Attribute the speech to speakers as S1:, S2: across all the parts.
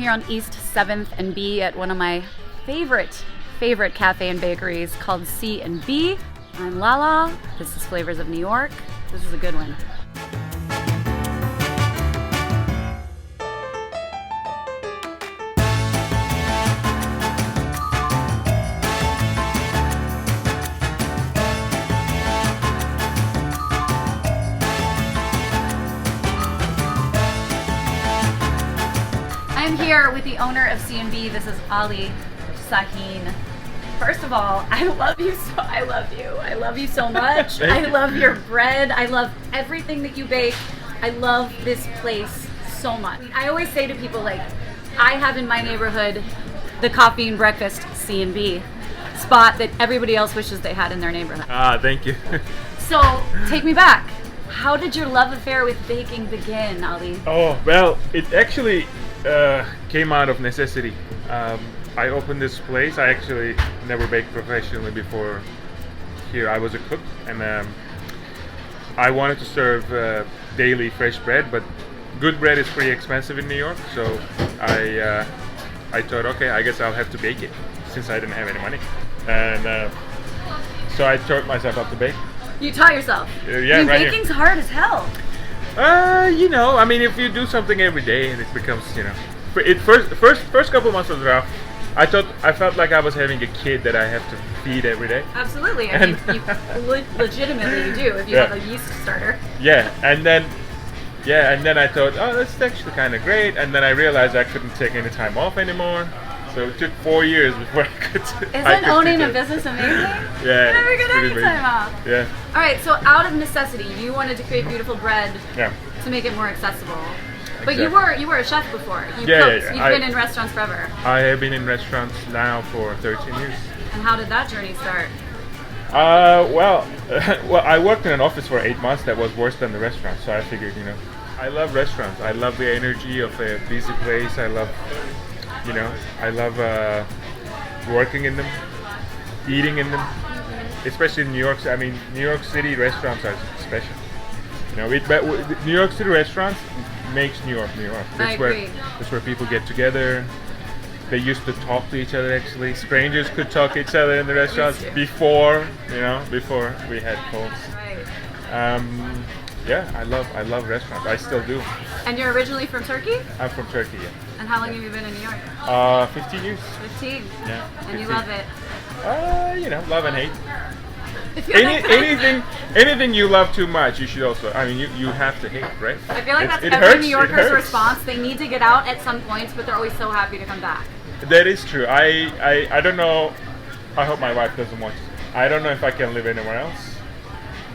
S1: here on East 7th and B at one of my favorite cafe and bakeries called C&B. I'm Lala. This is Flavors of New York. This is a good one. I'm here with the owner of C&B. This is Ali Sahin. First of all, I love you so much. I love your bread. I love everything that you bake. I love this place so much. I always say to people, like, I have in my neighborhood the coffee and breakfast C&B spot that everybody else wishes they had in their neighborhood.
S2: Thank you.
S1: So, take me back. How did your love affair with baking begin, Ali?
S2: Oh, well, it actually came out of necessity. I opened this place. I actually never baked professionally before here. I was a cook, and I wanted to serve daily fresh bread, but good bread is pretty expensive in New York, so I thought, okay, I guess I'll have to bake it since I didn't have any money. And so I taught myself how to bake.
S1: You taught yourself?
S2: Yeah, right here.
S1: Baking's hard as hell.
S2: I mean, if you do something every day and it becomes, first couple months was rough. I felt like I was having a kid that I have to feed every day.
S1: Absolutely. I mean, legitimately you do if you have a yeast starter.
S2: Yeah, and then I thought, oh, that's actually kind of great. And then I realized I couldn't take any time off anymore. So it took 4 years before I could.
S1: Isn't owning a business amazing?
S2: Yeah.
S1: You never get any time off.
S2: Yeah.
S1: All right, so out of necessity, you wanted to create beautiful bread to make it more accessible. But you were a chef before. You cooked.
S2: Yeah.
S1: You've been in restaurants forever.
S2: I have been in restaurants now for 13 years.
S1: And how did that journey start?
S2: Well, I worked in an office for 8 months. That was worse than the restaurant. So I figured, I love restaurants. I love the energy of a busy place. I love working in them, eating in them, especially in New York. I mean, New York City restaurants are special. New York City restaurants makes New York, New York. That's where people get together. They used to talk to each other. Actually, strangers could talk to each other in the restaurants before we had phones.
S1: Right.
S2: Yeah, I love restaurants. I still do.
S1: And you're originally from Turkey?
S2: I'm from Turkey, yeah.
S1: And how long have you been in New York?
S2: 15 years.
S1: 15?
S2: Yeah.
S1: And 15. You love it?
S2: Love and hate. Anything you love too much, you should also, you have to hate, right?
S1: I feel like that's every New Yorker's response. They need to get out at some points, but they're always so happy to come back.
S2: That is true. I don't know, I hope my wife doesn't watch. I don't know if I can live anywhere else,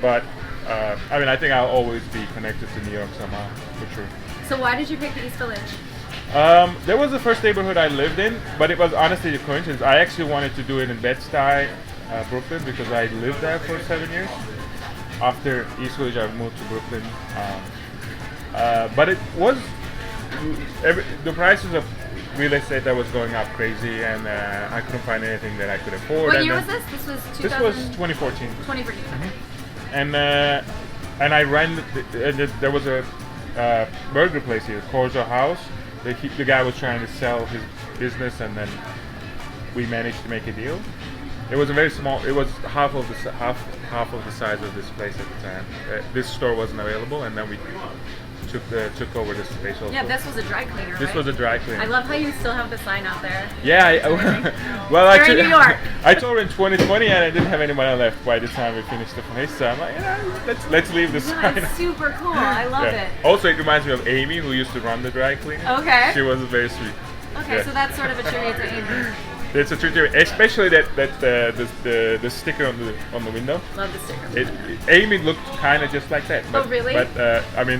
S2: but I think I'll always be connected to New York somehow, for sure.
S1: So why did you pick the East Village?
S2: That was the first neighborhood I lived in, but it was honestly a coincidence. I actually wanted to do it in Bed-Stuy, Brooklyn, because I lived there for 7 years. After East Village, I moved to Brooklyn. But it was the prices of real estate that was going up crazy, and I couldn't find anything that I could afford.
S1: What year was this? This was
S2: 2014.
S1: 2014.
S2: Mm-hmm. And I ran. There was a burger place here, Corso House. The guy was trying to sell his business, and then we managed to make a deal. It was a very small. It was half of the size of this place at the time. This store wasn't available, and then we took over this space also.
S1: Yeah, this was a dry cleaner.
S2: This was a dry cleaner.
S1: I love how you still have the sign out there.
S2: Yeah, well,
S1: you're in New York.
S2: I told her in 2020, and I didn't have any money left by the time we finished the place. So I'm like, let's leave this sign.
S1: It's super cool. I love it.
S2: Also, it reminds me of Amy, who used to run the dry cleaner.
S1: Okay.
S2: She was very sweet.
S1: Okay, so that's sort of a tribute to Amy.
S2: It's a tribute, especially the sticker on the window.
S1: Love the sticker.
S2: Amy looked kind of just like that. But,
S1: oh, really?
S2: But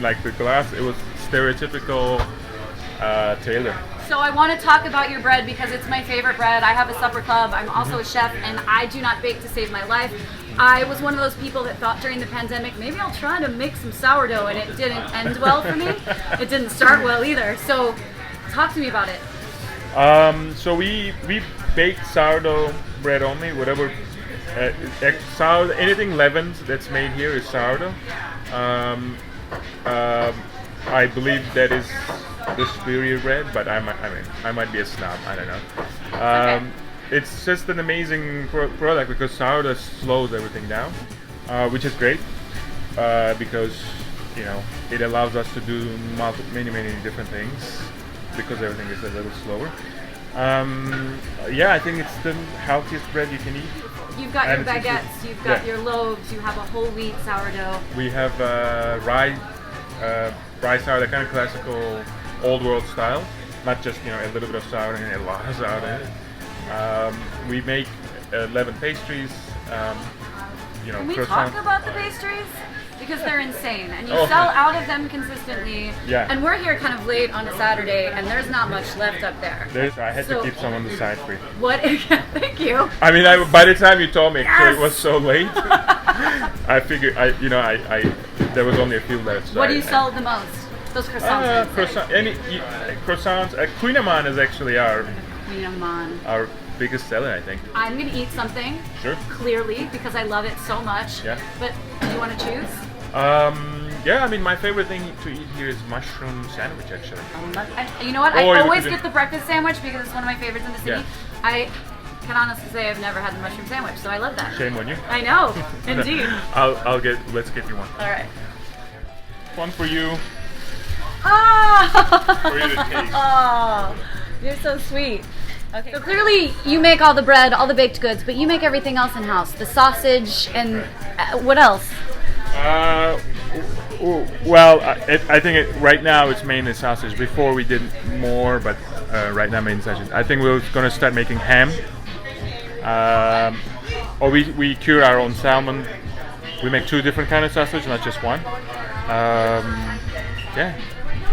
S2: like the glass, it was stereotypical Taylor.
S1: So I want to talk about your bread because it's my favorite bread. I have a supper club. I'm also a chef, and I do not bake to save my life. I was one of those people that thought during the pandemic, maybe I'll try to make some sourdough, and it didn't end well for me. It didn't start well either. So talk to me about it.
S2: So we bake sourdough bread only. Whatever anything leavened that's made here is sourdough. I believe that is the superior bread, but I mean, I might be a snob. I don't know.
S1: Okay.
S2: It's just an amazing product because sourdough slows everything down, which is great because it allows us to do many different things because everything is a little slower. Yeah, I think it's the healthiest bread you can eat.
S1: You've got
S2: And
S1: your
S2: it's
S1: baguettes, you've got
S2: yeah.
S1: your loaves, you have a whole wheat sourdough.
S2: We have rye sourdough, kind of classical, old world style. Not just a little bit of sourdough and a lot of sourdough in it. We make leavened pastries.
S1: Can we
S2: croissants.
S1: talk about the pastries? Because they're insane, and you
S2: Oh.
S1: sell out of them consistently.
S2: Yeah.
S1: And we're here kind of late on a Saturday, and there's not much left up there.
S2: I had
S1: So-
S2: to keep some on the side for you.
S1: What? Thank you.
S2: I mean, by the time you told me, so
S1: Yes!
S2: it was so late. I figured, there was only a few left. So
S1: What do you
S2: I-
S1: sell the most? Those croissants.
S2: Croissants. Queen Amman is actually our
S1: Come on.
S2: biggest seller, I think.
S1: I'm gonna eat something.
S2: Sure.
S1: Clearly, because I love it so much.
S2: Yeah.
S1: But do you want to choose?
S2: Yeah, I mean, my favorite thing to eat here is mushroom sandwich, actually.
S1: You know what?
S2: Or
S1: I
S2: you
S1: always
S2: could
S1: get
S2: do-
S1: the breakfast sandwich because it's one of my favorites in the city.
S2: Yeah.
S1: I can honestly say I've never had the mushroom sandwich, so I love that.
S2: Shame on you.
S1: I know, indeed.
S2: Let's get you one.
S1: All right.
S2: One for you.
S1: Ah!
S2: For you to taste.
S1: Oh, you're so sweet. Okay. So clearly you make all the bread, all the baked goods, but you make everything else in house. The sausage and what else?
S2: Well, I think right now it's mainly sausage. Before we did more, but right now mainly sausage. I think we're going to start making ham. Or we cure our own salmon. We make 2 different kind of sausage, not just one. Yeah,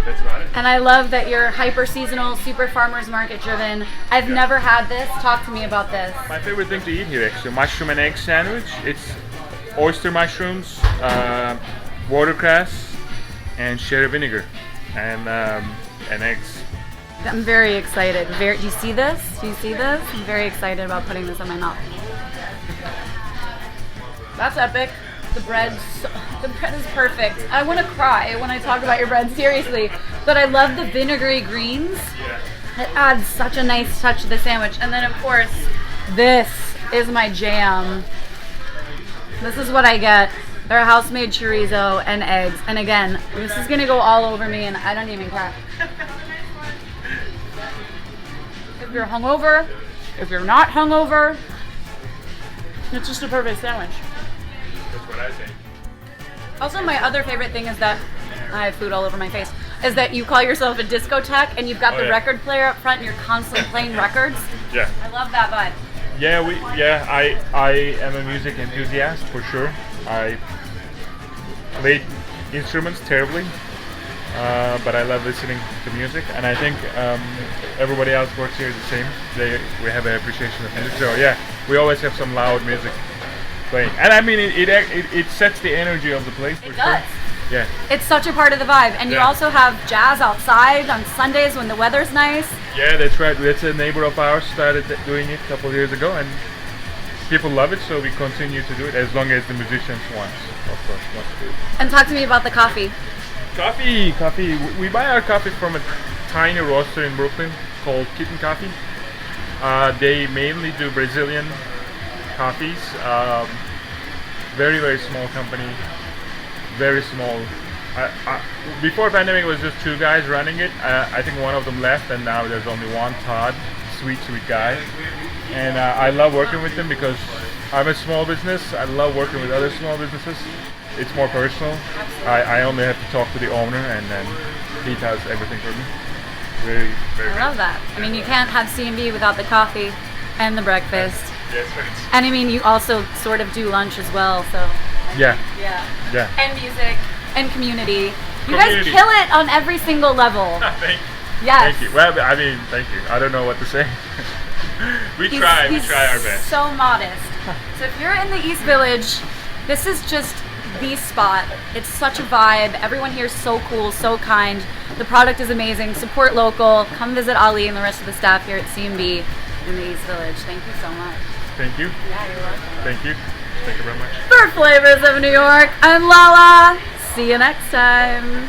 S2: that's about it.
S1: And I love that you're hyper seasonal, super farmers market driven. I've never had this. Talk to me about this.
S2: My favorite thing to eat here, actually, mushroom and egg sandwich. It's oyster mushrooms, watercress, and sherry vinegar, and eggs.
S1: I'm very excited. Do you see this? Do you see this? I'm very excited about putting this in my mouth. That's epic. The bread is perfect. I want to cry when I talk about your bread, seriously. But I love the vinegary greens.
S2: Yeah.
S1: It adds such a nice touch to the sandwich. And then, of course, this is my jam. This is what I get. They're house-made chorizo and eggs. And again, this is going to go all over me, and I don't even care. If you're hungover, if you're not hungover, it's just a perfect sandwich.
S2: That's what I think.
S1: Also, my other favorite thing is that I have food all over my face. Is that you call yourself a discotheque and you've got the
S2: yeah.
S1: record player up front and you're constantly playing records.
S2: Yeah.
S1: I love that vibe.
S2: Yeah, I am a music enthusiast for sure. I play instruments terribly, but I love listening to music, and I think everybody else works here the same. We have an appreciation of music, so yeah, we always have some loud music playing, and I mean it sets the energy of the place. For
S1: It
S2: sure.
S1: does.
S2: Yeah.
S1: It's such a part of the vibe. And you
S2: Yeah.
S1: also have jazz outside on Sundays when the weather's nice.
S2: Yeah, that's right. That's a neighbor of ours started doing it a couple of years ago, and people love it, so we continue to do it as long as the musicians want, of course, want to do it.
S1: And talk to me about the coffee.
S2: Coffee. We buy our coffee from a tiny roaster in Brooklyn called Kitten Coffee. They mainly do Brazilian coffees. Very small company. Very small. Before pandemic, it was just 2 guys running it. I think one of them left, and now there's only one, Todd, sweet guy. And I love working with them because I'm a small business. I love working with other small businesses. It's more personal. I only have to talk to the owner, and then he does everything for me. Very
S1: I love that. I mean, you can't have CMB without the coffee and the breakfast.
S2: Yes, right.
S1: And I mean, you also sort of do lunch as well, so.
S2: Yeah.
S1: Yeah. And music and community. You guys
S2: Community.
S1: kill it on every single level.
S2: Thank you.
S1: Yes.
S2: Thank you. Well, I mean, thank you. I don't know what to say. We
S1: He's
S2: try our best.
S1: So modest. So if you're in the East Village, this is just the spot. It's such a vibe. Everyone here is so cool, so kind. The product is amazing. Support local. Come visit Ali and the rest of the staff here at CMB in the East Village. Thank you so much.
S2: Thank you.
S1: Yeah, you're welcome.
S2: Thank you. Thank you very much.
S1: For Flavors of New York, I'm Lala. See you next time.